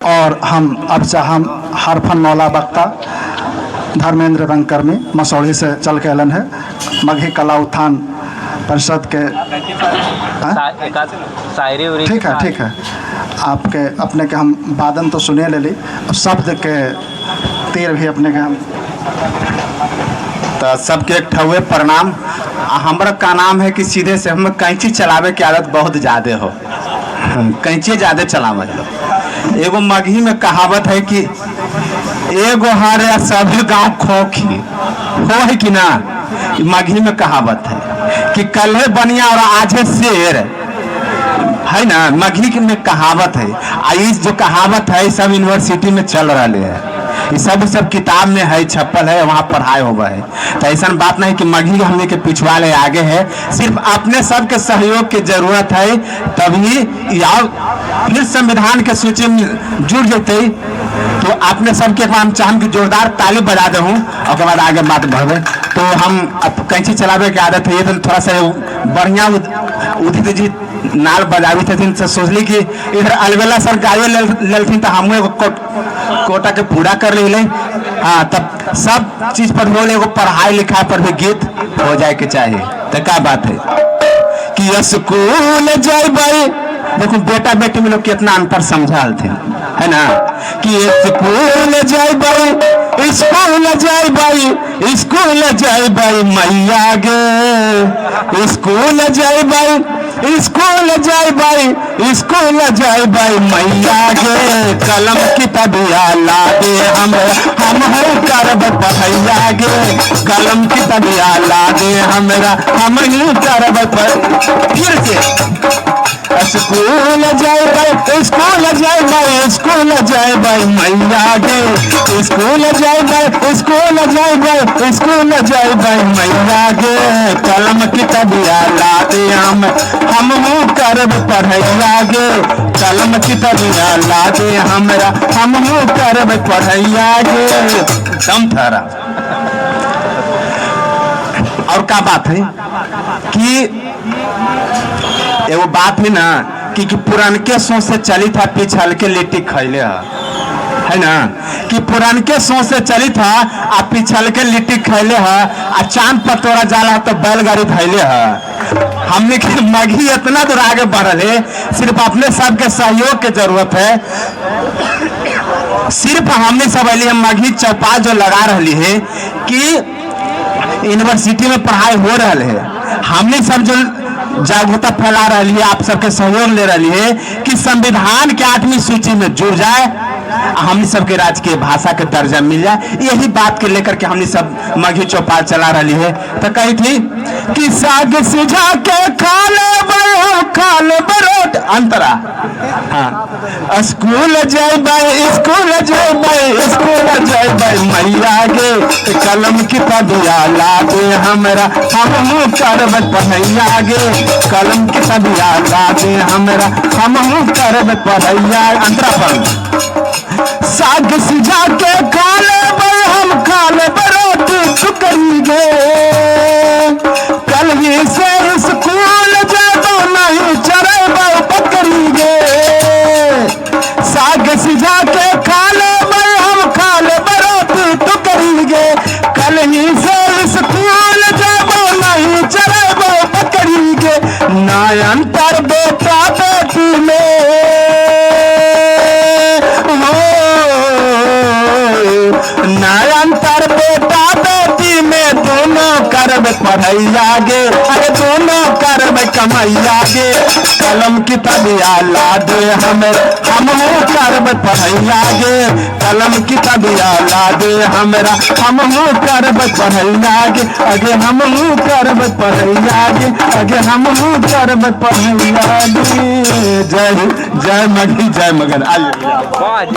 और हम हरफन मौला बख्ता धर्मेंद्र रंगकर्मी मसौड़ी से चल के अलन है मघी कला उत्थान परिषद के। ठीक है आपके अपने के हम वादन तो सुने ले ली, शब्द के तीर भी अपने के हम तो सबके एक ठवे प्रणाम। हमरा का नाम है कि सीधे से हम कैंची चलावे की आदत बहुत ज़्यादा हो, कैंची ज़्यादा चलावे हो। एगो मगही में कहावत है कि एगो हारे सभी गांव खोखी हो, है कि ना। मगही में कहावत है कि कल है बनिया और आज है शेर, है ना। मगही में कहावत है। इस जो कहावत है सब यूनिवर्सिटी में चल रहा है, ये सब किताब में है, छपल है, वहाँ पढ़ाई होगा है। तो ऐसा बात नहीं कि मगही हमने के पिछवाड़े आगे है, सिर्फ अपने सब के सहयोग की जरूरत है, तभी या फिर संविधान के सूची में जुड़ जाते। तो अपने सबके हम चाहम कि जोरदार ताली बजा दे हूँ और के बाद आगे बात बढ़े। तो हम अब कैंची चलावे की आदत है, ये तो थोड़ा सा बढ़िया उदित जी नाल बजावी थे, तो सोचली कि इधर अलवेला सर गावे ललथिन तो हम एगो कोटा के पूरा कर ले। हाँ, तब सब चीज पर हो एगो पढ़ाई लिखाई पर भी गीत हो जाए के चाहिए। तो क्या बात है कि स्कूल जाए भाई, देखो बेटा बेटी में लोग कितना अंतर समझाल थे, है ना। कि स्कूल जाए भाई, स्कूल जाए भाई, स्कूल जाए भाई मैया गे, स्कूल जाए भाई, स्कूल जाए भाई, स्कूल जाए भाई मैया गे। कलम किताबिया ला दे हम हो करब पढ़ैया गे, कलम किताबिया ला दे हमरा हम ही करब फिर से। स्कूल जाए भाई, स्कूल जाए भाई, स्कूल जाए भाई मैया गे, स्कूल जाए भाई, स्कूल जाए भाई, स्कूल जाए भाई मैया गे। कलम किताबिया ला दे हम हो करब पढ़ैया गे, कलम किताबिया ला दे हमरा हम हो करब पढ़ैया गे। दम थारा। और क्या बात है कि एगो बात है ना कि पुरानके सोच से चली था पिछल के लिट्टी खैले है ना। कि पुरानके सोच से चली था आ पिछल के लिट्टी खैले है, आ चांद पर तोरा जाला तो बैलगाड़ी धैले है। हमने की मगही इतना दूर आगे बढ़ल है, सिर्फ अपने सबके सहयोग की जरूरत है। सिर्फ हमने सब अली मगही चौपाल जो लगा रही है कि यूनिवर्सिटी में पढ़ाई हो रहा है, हमने सब जो जागरूकता फैला रही है, आप सबके सहयोग ले रही है कि संविधान के 8वीं सूची में जुड़ जाए, हमने सबके राजकीय भाषा के दर्जा मिल जाए। यही बात के लेकर के हमने सब मगही चौपाल चला रही है। तो कही थी कि साग सिझा के खाले बरोट अंतरा। हाँ, स्कूल जाए भाई, स्कूल जाए भाई, स्कूल जाए भाई मैया गे। कलम किताबिया ला दे हमरा हम करब पढ़ैया गे, कलम किताबिया ला दे हमरा हम करब पढ़ैया। अंतरा पर साग सिझा के खाले भाई, हम खाले बरोट सुकरी गे। कल ही से स्कूल जाबो नहीं चरेबो बकरी गे। साग सिझा के खाले भाई, हम खाले बरोट टुकरी गे। कल ही से स्कूल जाबो नहीं चरेबो बकरी गे। ना अंतर बेटा बेटी में ना अंतर बेटा बेटी में, दोनों करब पढ़ैया गे, अरे दोनों करब कमैया गे। कलम किताबिया ला दे हम करब पढ़ैया गे, कलम किताबिया ला दे हमरा हम करब पढ़ैया गे। अगे हम करब पढ़ैया गे, अगे हम करब पढ़ैया गे। जय जय मगही जय मगन।